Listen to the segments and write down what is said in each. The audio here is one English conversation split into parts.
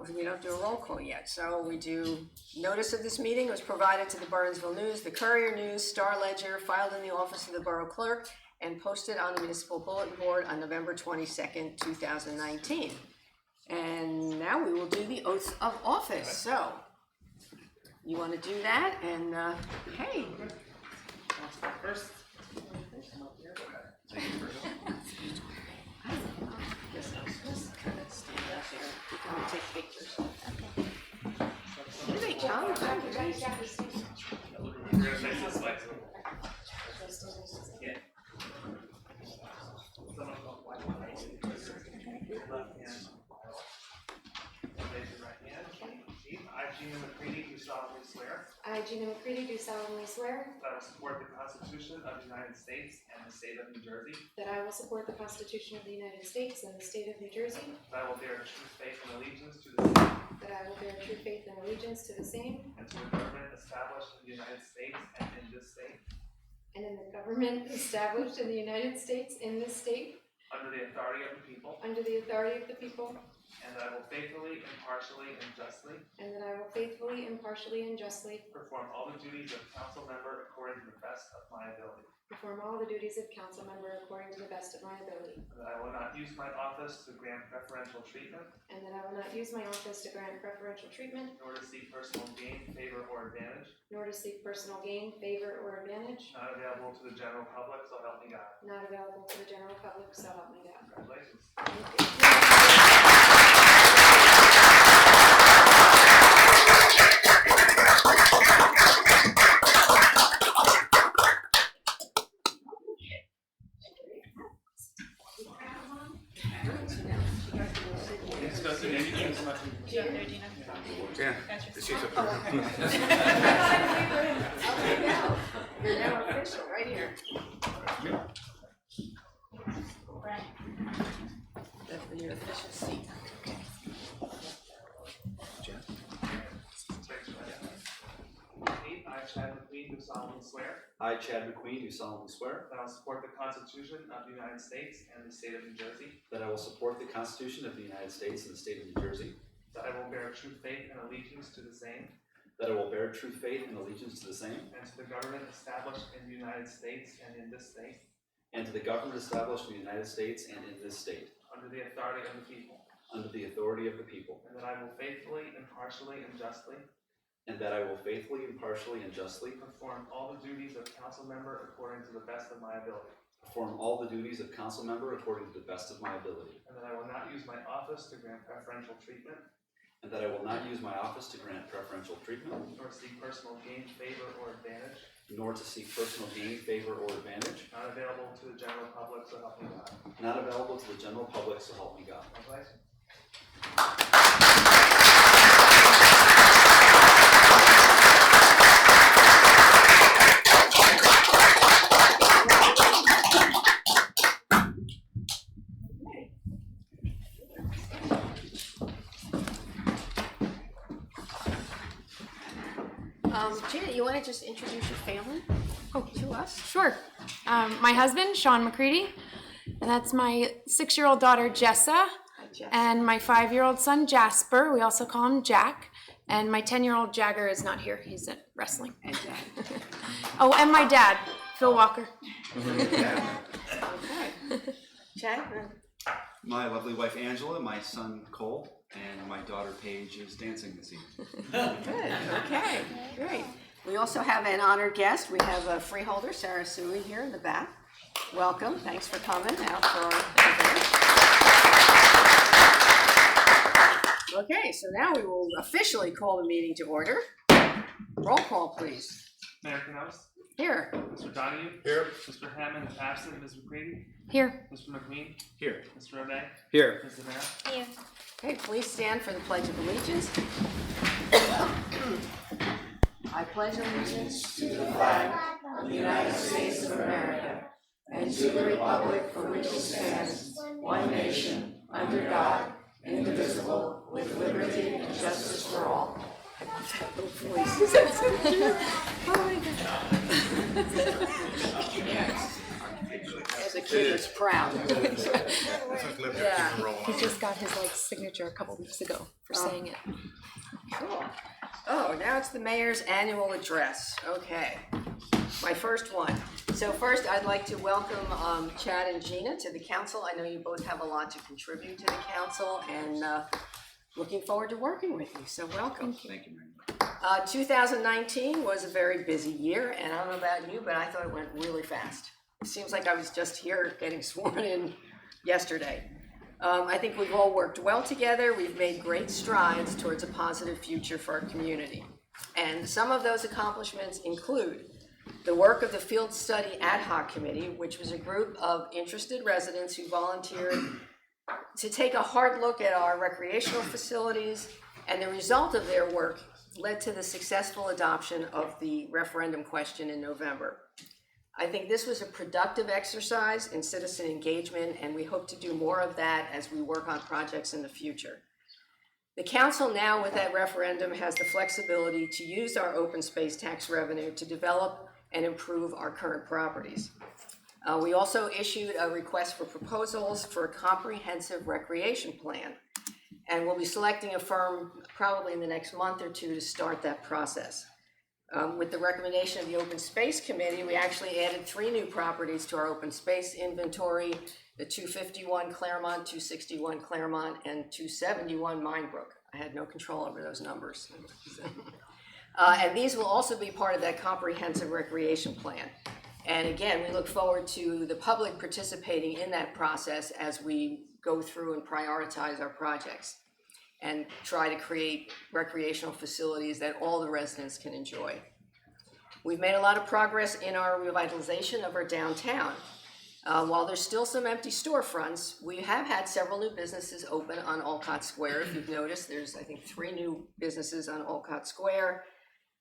we don't do a roll call yet, so we do, notice of this meeting was provided to the Bernardsville News, the Courier News, Star Ledger, filed in the office of the Borough Clerk, and posted on the municipal bulletin board on November 22nd, 2019. And now we will do the oath of office. So, you want to do that? And hey. First. Take pictures. Okay. What do they come? Yeah. I, Gina McCready, do solemnly swear. I, Gina McCready, do solemnly swear. That I will support the Constitution of the United States and the state of New Jersey. That I will support the Constitution of the United States and the state of New Jersey. That I will bear true faith and allegiance to the same. That I will bear true faith and allegiance to the same. And to the government established in the United States and in this state. And in the government established in the United States in this state. Under the authority of the people. Under the authority of the people. And that I will faithfully, impartially, and justly. And that I will faithfully, impartially, and justly. Perform all the duties of council member according to the best of my ability. Perform all the duties of council member according to the best of my ability. And that I will not use my office to grant preferential treatment. And that I will not use my office to grant preferential treatment. Nor to seek personal gain, favor, or advantage. Nor to seek personal gain, favor, or advantage. Not available to the general public, so help me God. Not available to the general public, so help me God. Congratulations. Thank you. Yeah, she's up there. You're now official, right here. That's your official seat. I, Chad McQueen, do solemnly swear. I, Chad McQueen, do solemnly swear That I will support the Constitution of the United States and the state of New Jersey. that I will support the Constitution of the United States and the state of New Jersey, That I will bear true faith and allegiance to the same. that I will bear true faith and allegiance to the same, And to the government established in the United States and in this state. and to the government established in the United States and in this state, Under the authority of the people. under the authority of the people, And that I will faithfully, impartially, and justly. and that I will faithfully, impartially, and justly Perform all the duties of council member according to the best of my ability. perform all the duties of council member according to the best of my ability, And that I will not use my office to grant preferential treatment. and that I will not use my office to grant preferential treatment, Nor seek personal gain, favor, or advantage. nor to seek personal gain, favor, or advantage, Not available to the general public, so help me God. not available to the general public, so help me God. Congratulations. Janet, you want to just introduce your family to us? Sure. My husband, Sean McCready, and that's my 6-year-old daughter, Jessa, and my 5-year-old son, Jasper. We also call him Jack. And my 10-year-old Jagger is not here. He's at wrestling. And Dad. Oh, and my dad, Phil Walker. Okay. Chad? My lovely wife Angela, my son Cole, and my daughter Paige is dancing this evening. Good, okay, great. We also have an honored guest. We have a freeholder, Sarah Suey, here in the back. Welcome, thanks for coming out for our event. Okay, so now we will officially call the meeting to order. Roll call, please. Mayor Knauss. Here. Mr. Donahue. Here. Mr. Hammond is absent. Ms. McCready. Here. Mr. McQueen. Here. Mr. O'Day. Here. Ms. Zamara. Here. Okay, please stand for the Pledge of Allegiance. I pledge allegiance to the flag of the United States of America and to the republic for which it stands, one nation, under God, indivisible, with liberty and justice for all. I love that little voice. Oh my God. Yes. As a kid, was proud. Yeah. He just got his signature a couple weeks ago for saying it. Cool. Oh, now it's the mayor's annual address. Okay, my first one. So first, I'd like to welcome Chad and Gina to the council. I know you both have a lot to contribute to the council, and looking forward to working with you. So welcome. Thank you, Mary. 2019 was a very busy year, and I don't know about you, but I thought it went really fast. It seems like I was just here getting sworn in yesterday. I think we've all worked well together. We've made great strides towards a positive future for our community. And some of those accomplishments include the work of the Field Study Ad Hoc Committee, which was a group of interested residents who volunteered to take a hard look at our recreational facilities, and the result of their work led to the successful adoption of the referendum question in November. I think this was a productive exercise in citizen engagement, and we hope to do more of that as we work on projects in the future. The council now, with that referendum, has the flexibility to use our open space tax revenue to develop and improve our current properties. We also issued a request for proposals for a comprehensive recreation plan, and we'll be selecting a firm probably in the next month or two to start that process. With the recommendation of the Open Space Committee, we actually added 3 new properties to our open space inventory: the 251 Claremont, 261 Claremont, and 271 Mine Brook. I had no control over those numbers. And these will also be part of that comprehensive recreation plan. And again, we look forward to the public participating in that process as we go through and prioritize our projects and try to create recreational facilities that all the residents can enjoy. We've made a lot of progress in our revitalization of our downtown. While there's still some empty storefronts, we have had several new businesses open on Olcott Square. If you've noticed, there's, I think, 3 new businesses on Olcott Square.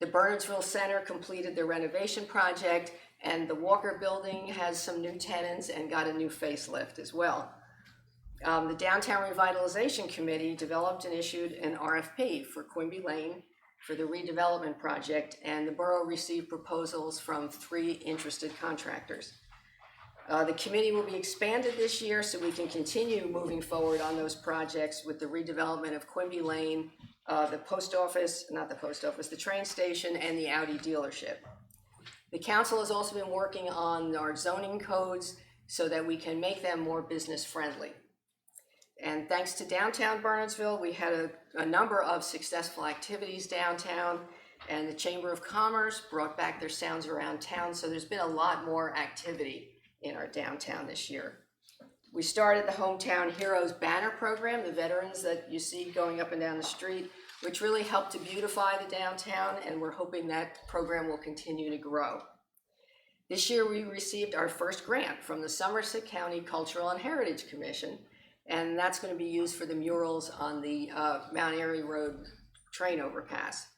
The Bernardsville Center completed their renovation project, and the Walker Building has some new tenants and got a new facelift as well. The Downtown Revitalization Committee developed and issued an RFP for Quimby Lane for the redevelopment project, and the borough received proposals from 3 interested contractors. The committee will be expanded this year so we can continue moving forward on those projects with the redevelopment of Quimby Lane, the train station, and the Audi dealership. The council has also been working on our zoning codes so that we can make them more business friendly. And thanks to Downtown Bernardsville, we had a number of successful activities downtown, and the Chamber of Commerce brought back their Sounds Around Town, so there's been a lot more activity in our downtown this year. We started the Hometown Heroes banner program, the veterans that you see going up and down the street, which really helped to beautify the downtown, and we're hoping that program will continue to grow. This year we received our first grant from the Somerset County Cultural and Heritage Commission, and that's going to be used for the murals on the Mount Airy Road train overpass.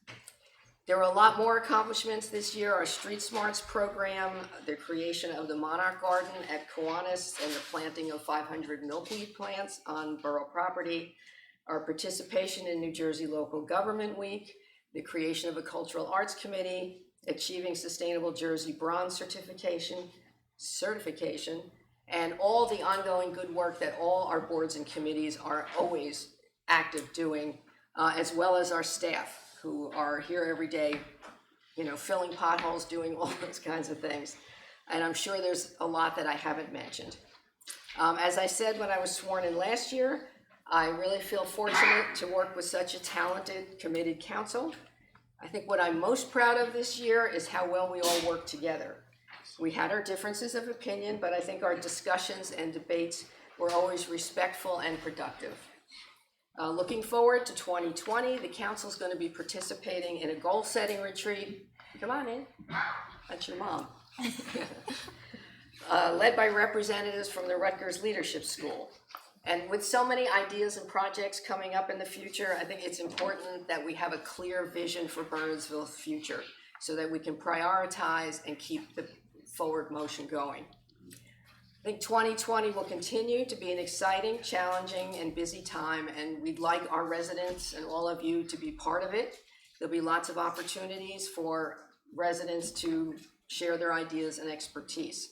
There were a lot more accomplishments this year: our Street Smarts program, the creation of the Monarch Garden at Kiwanis, and the planting of 500 milkweed plants on borough property, our participation in New Jersey Local Government Week, the creation of a Cultural Arts Committee, achieving Sustainable Jersey Bronze certification, and all the ongoing good work that all our boards and committees are always active doing, as well as our staff who are here every day, filling potholes, doing all those kinds of things. And I'm sure there's a lot that I haven't mentioned. As I said when I was sworn in last year, I really feel fortunate to work with such a talented, committed council. I think what I'm most proud of this year is how well we all work together. We had our differences of opinion, but I think our discussions and debates were always respectful and productive. Looking forward to 2020, the council's going to be participating in a goal-setting retreat. Come on in. That's your mom. Led by representatives from the Rutgers Leadership School. And with so many ideas and projects coming up in the future, I think it's important that we have a clear vision for Bernardsville's future so that we can prioritize and keep the forward motion going. I think 2020 will continue to be an exciting, challenging, and busy time, and we'd like our residents and all of you to be part of it. There'll be lots of opportunities for residents to share their ideas and expertise.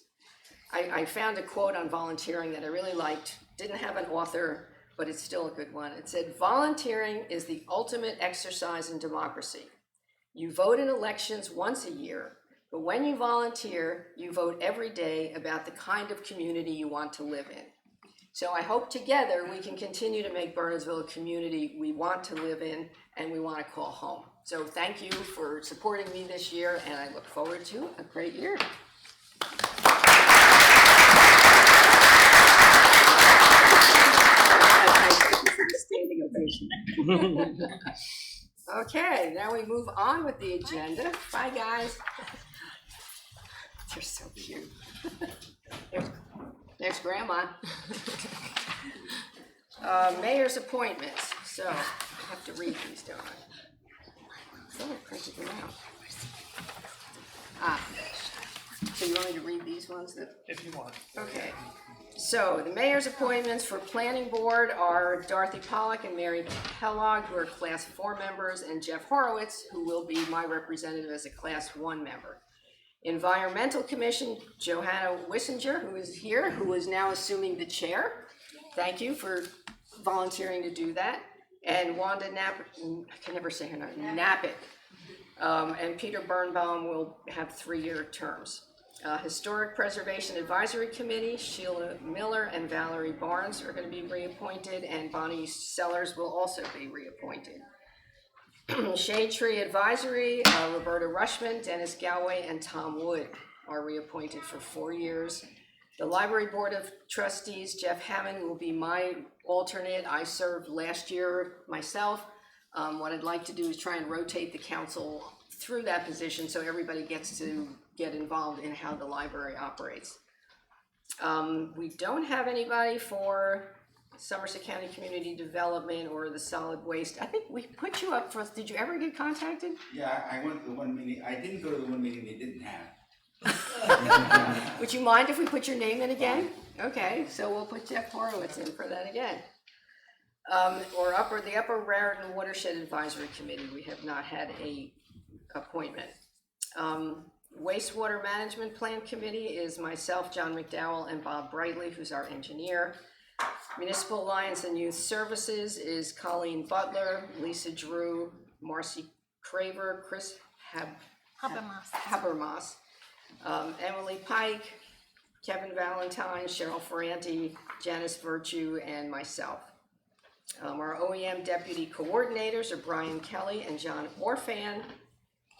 I found a quote on volunteering that I really liked. Didn't have an author, but it's still a good one. It said, "Volunteering is the ultimate exercise in democracy. You vote in elections once a year, but when you volunteer, you vote every day about the kind of community you want to live in." So I hope together we can continue to make Bernardsville a community we want to live in and we want to call home. So thank you for supporting me this year, and I look forward to a great year. Standing ovation. Okay, now we move on with the agenda. Bye, guys. They're so cute. There's Grandma. Mayor's appointments. So I have to read these, don't I? I thought I printed them out. So you want me to read these ones? If you want. Okay. So the mayor's appointments for planning board are Dorothy Pollack and Mary Kellogg, who are class 4 members, and Jeff Horowitz, who will be my representative as a class 1 member. Environmental Commission, Johanna Wissinger, who is here, who is now assuming the chair. Thank you for volunteering to do that. And Wanda I can never say her name, Nappik. And Peter Birnbaum will have 3-year terms. Historic Preservation Advisory Committee, Sheila Miller and Valerie Barnes are going to be reappointed, and Bonnie Sellers will also be reappointed. Shade Tree Advisory, Roberta Rushman, Dennis Galway, and Tom Wood are reappointed for 4 years. The Library Board of Trustees, Jeff Hammond will be my alternate. I served last year myself. What I'd like to do is try and rotate the council through that position so everybody gets to get involved in how the library operates. We don't have anybody for Somerset County Community Development or the solid waste. I think we put you up for, did you ever get contacted? Yeah, I went to the one meeting. I didn't go to the one meeting they didn't have. Would you mind if we put your name in again? Okay, so we'll put Jeff Horowitz in for that again. The Upper Raritan Watershed Advisory Committee, we have not had a appointment. Wastewater Management Plan Committee is myself, John McDowell, and Bob Brightly, who's our engineer. Municipal Alliance and Youth Services is Colleen Butler, Lisa Drew, Marcy Craver, Chris Habermas, Emily Pike, Kevin Valentine, Cheryl Ferranti, Janice Virtue, and myself. Our OEM deputy coordinators are Brian Kelly and John Orphan.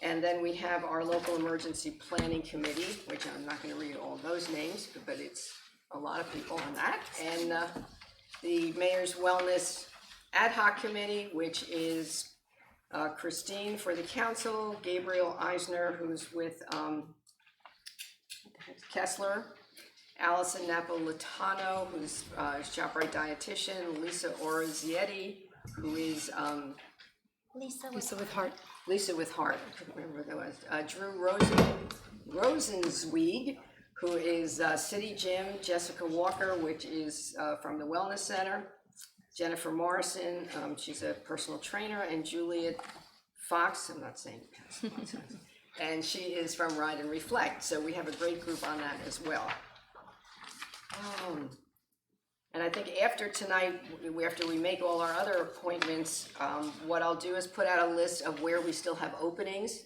And then we have our local emergency planning committee, which I'm not going to read all those names, but it's a lot of people on that. And the Mayor's Wellness Ad Hoc Committee, which is Christine for the council, Gabriel Eisner, who's with Kessler, Allison Napolitano, who's a ShopRite dietitian, Lisa Orazietti, who is Lisa with heart. Lisa with heart, I couldn't remember who that was. Drew Rosenzweig, who is City Gym, Jessica Walker, which is from the Wellness Center, Jennifer Morrison, she's a personal trainer, and Juliet Fox, I'm not saying, and she is from Ride and Reflect, so we have a great group on that as well. And I think after tonight, after we make all our other appointments, what I'll do is put out a list of where we still have openings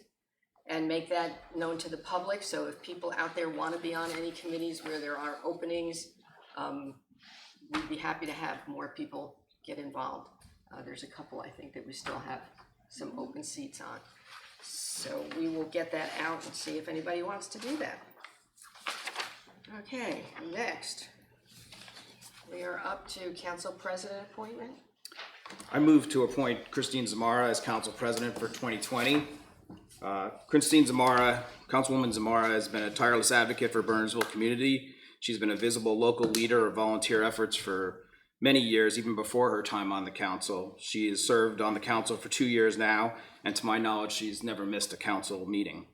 and make that known to the public. So if people out there want to be on any committees where there are openings, we'd be happy to have more people get involved. There's a couple, I think, that we still have some open seats on. So we will get that out and see if anybody wants to do that. Okay, next. We are up to council president appointment. I move to appoint Christine Zamara as council president for 2020. Christine Zamara, Councilwoman Zamara, has been a tireless advocate for Bernardsville community. She's been a visible local leader of volunteer efforts for many years, even before her time on the council. She has served on the council for 2 years now, and to my knowledge, she's never missed a council meeting.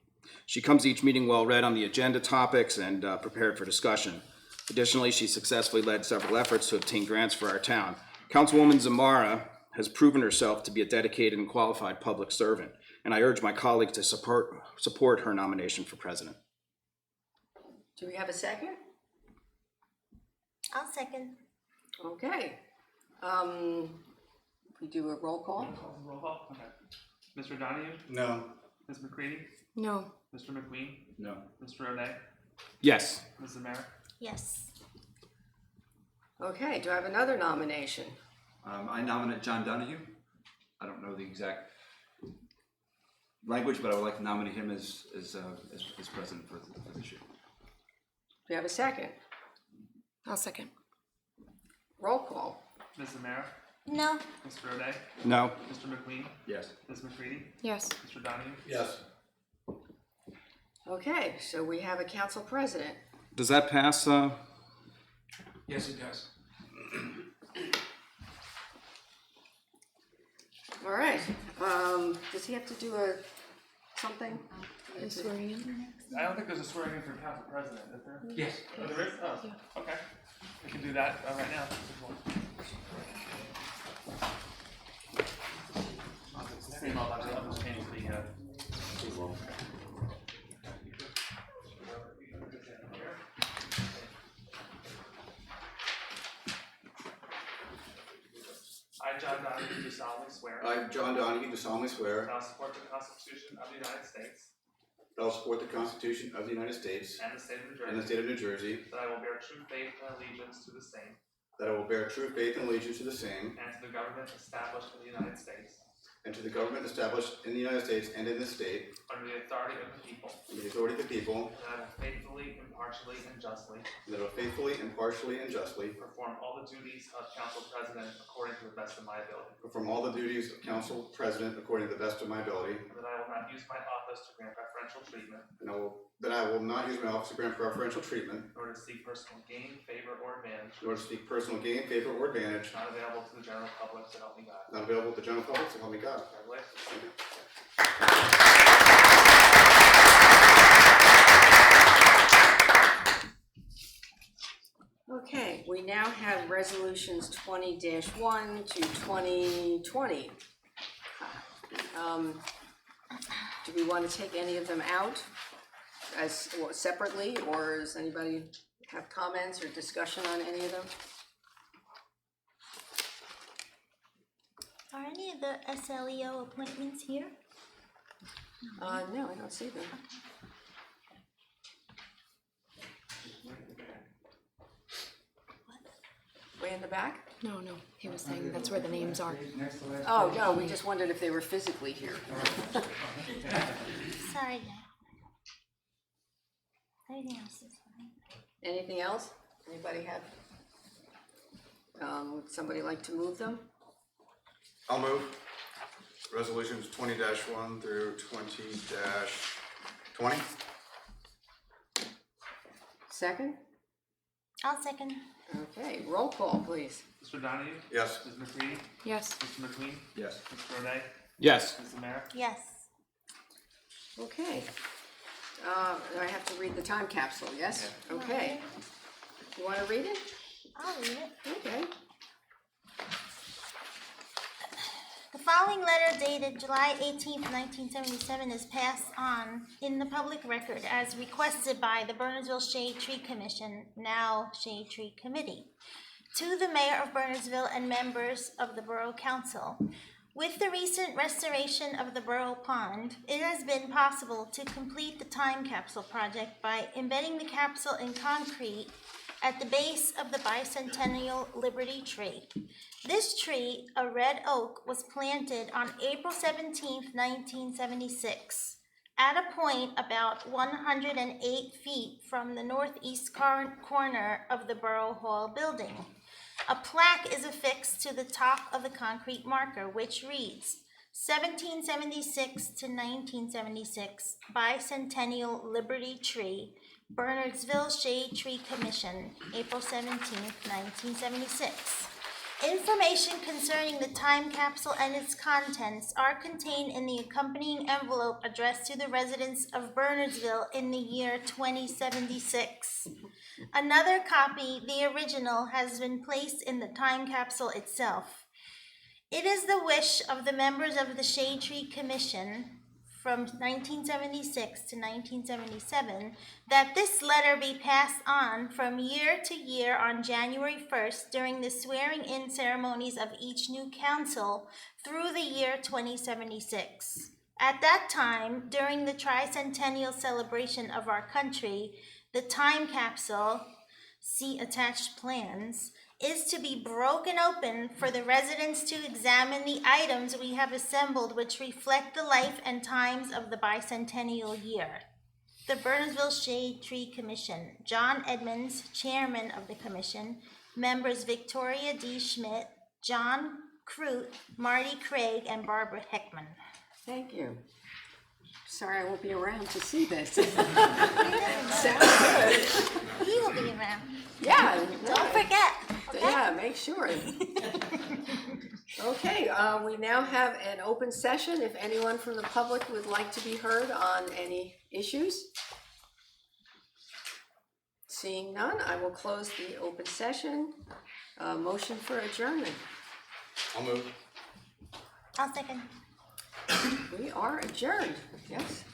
She comes to each meeting well read on the agenda topics and prepared for discussion. Additionally, she successfully led several efforts to obtain grants for our town. Councilwoman Zamara has proven herself to be a dedicated and qualified public servant, and I urge my colleagues to support her nomination for president. Do we have a second? I'll second. Okay. We do a roll call. Roll call, okay. Mr. Donahue, No. Ms. McCready, No. Mr. McQueen, No. Mr. O'Day, Yes. Ms. Zamara. Yes. Okay, do I have another nomination? I nominate John Donahue. I don't know the exact language, but I would like to nominate him as president for this year. Do we have a second? I'll second. Roll call. Ms. Zamara, No. Mr. O'Day, No. Mr. McQueen, Yes. Ms. McCready, Yes. Mr. Donahue. Yes. Okay, so we have a council president. Does that pass? Yes, it does. All right, does he have to do something? Swearing in? I don't think there's a swearing in for council president, is there? Yes. Oh, there is? Oh, okay. We can do that right now. Same, I'll just change the, I, John Donahue, do solemnly swear I, John Donahue, do solemnly swear that I will support the Constitution of the United States that I will support the Constitution of the United States and the state of New and the Jersey, state of New Jersey, that I will bear true faith and allegiance to the same that I will bear true faith and allegiance to the same and to the government established in the United States and to the government established in the United States and in this state, under the authority of the people, under the authority of the people, and that I will faithfully, impartially, and justly and that I will faithfully, impartially, and justly perform all the duties of council president according to the best of my ability, perform all the duties of council president according to the best of my ability, and that I will not use my office to grant preferential treatment and that I will not use my office to grant preferential treatment, in order to seek personal gain, favor, or advantage nor to seek personal gain, favor, or advantage, not available to the general public, so help me God. not available to the general public, so help me God. Congratulations. Okay, we now have resolutions 20-1 to 2020. Do we want to take any of them out or separately, or does anybody have comments or discussion on any of them? Are any of the SLEO appointments here? No, I don't see them. Way in the back? No, he was saying that's where the names are. Oh, no, we just wondered if they were physically here. Sorry, Jack. Everything else is fine. Anything else? Anybody have? Would somebody like to move them? I'll move resolutions 20-1 through 20-20. Second? I'll second. Okay, roll call, please. Mr. Donahue? Yes. Ms. McCready? Yes. Mr. McQueen? Yes. Mr. O'Day? Yes. Ms. Zamara? Yes. Okay. I have to read the time capsule, yes? Okay. You want to read it? I'll read it. Okay. The following letter dated July 18th, 1977 is passed on in the public record as requested by the Bernardsville Shade Tree Commission, now Shade Tree Committee, to the Mayor of Bernardsville and members of the Borough Council. With the recent restoration of the Borough Pond, it has been possible to complete the time capsule project by embedding the capsule in concrete at the base of the bicentennial Liberty Tree. This tree, a red oak, was planted on April 17th, 1976, at a point about 108 feet from the northeast corner of the Borough Hall building. A plaque is affixed to the top of the concrete marker, which reads, 1776 to 1976, Bicentennial Liberty Tree, Bernardsville Shade Tree Commission, April 17th, 1976. Information concerning the time capsule and its contents are contained in the accompanying envelope addressed to the residents of Bernardsville in the year 2076. Another copy, the original, has been placed in the time capsule itself. It is the wish of the members of the Shade Tree Commission from 1976 to 1977, that this letter be passed on from year to year on January 1st during the swearing-in ceremonies of each new council through the year 2076. At that time, during the tricentennial celebration of our country, the time capsule, see attached plans, is to be broken open for the residents to examine the items we have assembled which reflect the life and times of the bicentennial year. The Bernardsville Shade Tree Commission, John Edmonds, Chairman of the Commission, members Victoria D. Schmidt, John Crute, Marty Craig, and Barbara Heckman. Thank you. Sorry I won't be around to see this. He will be around. Yeah. Don't forget. Okay? Yeah, make sure. Okay, we now have an open session. If anyone from the public would like to be heard on any issues. Seeing none, I will close the open session. Motion for adjournment. I'll move. I'll second. We are adjourned, yes?